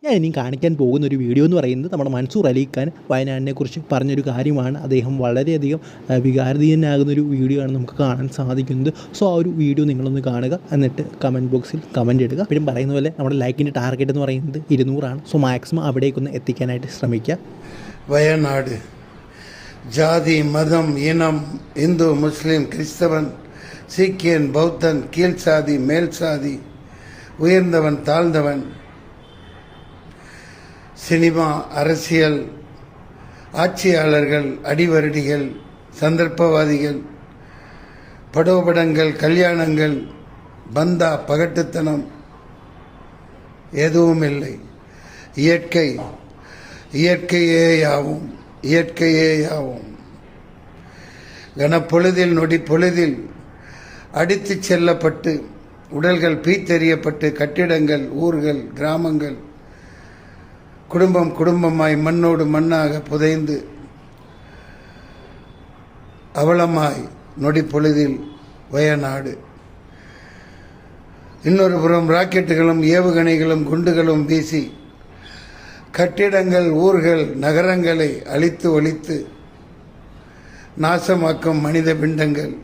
ഞാൻ ഇനി കാണിക്കാൻ പോകുന്ന ഒരു വീഡിയോ എന്ന് പറയുന്നത് നമ്മുടെ മൻസൂർ അലിഖാൻ വയനാടിനെക്കുറിച്ച് പറഞ്ഞൊരു കാര്യമാണ്. അദ്ദേഹം വളരെയധികം വികാരധീനനാകുന്നൊരു വീഡിയോ ആണ് നമുക്ക് കാണാൻ സാധിക്കുന്നത്. സോ ആ ഒരു വീഡിയോ നിങ്ങളൊന്ന് കാണുക, എന്നിട്ട് കമൻറ്റ് ബോക്സിൽ കമൻറ്റ് ഇടുക. എപ്പോഴും പറയുന്ന പോലെ നമ്മുടെ ലൈക്കിൻ്റെ ടാർഗറ്റ് എന്ന് പറയുന്നത് 200 സോ മാക്സിമം അവിടേക്കൊന്ന് എത്തിക്കാനായിട്ട് ശ്രമിക്കുക. വയനാട് ജാതി, മതം, ഇനം, ഹിന്ദു, മുസ്ലിം, ക്രിസ്തവൻ, சீக்கியன், பௌத்தன், கீழ் சாதி, மேல் சாதி, உயர்ந்தவன், தாழ்ந்தவன், சினிமா, அரசியல், ஆட்சியாளர்கள், அடிவருடிகள், சந்தர்ப்பவாதிகள், படோபடங்கள், கல்யாணங்கள், பந்தா, பகட்டுத்தனம் எதுவும் இல்லை. இயற்கை, இயற்கையேயாவும், இயற்கையேயாவும். கனப்பொழுதில், நொடி பொழுதில் அடித்து செல்லப்பட்டு உடல்கள் பீத்தெறியப்பட்டு கட்டிடங்கள், ஊர்கள், கிராமங்கள் குடும்பம் குடும்பமாய் மண்ணோடு மண்ணாக புதைந்து அவலமாய் நொடி பொழுதில் வயநாடு. இன்னொரு புறம் ராக்கெட்டுகளும் ஏவுகணைகளும் குண்டுகளும் வீசி கட்டிடங்கள், ஊர்கள், நகரங்களை அழித்து ஒழித்து நாசமாக்கும் மனித பிண்டங்கள்,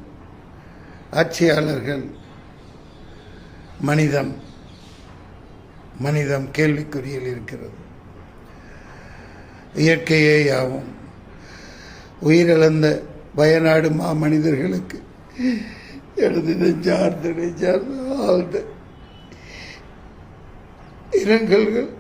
ஆட்சியாளர்கள். மனிதம் கேள்விக்குறியில் இருக்கிறது. இயற்கையே யாவும். உயிரிழந்த வயநாடு மனிதர்களுக்கு எனது நெஞ்சார்ந்த ஆழ்ந்த இரங்கல்கள்.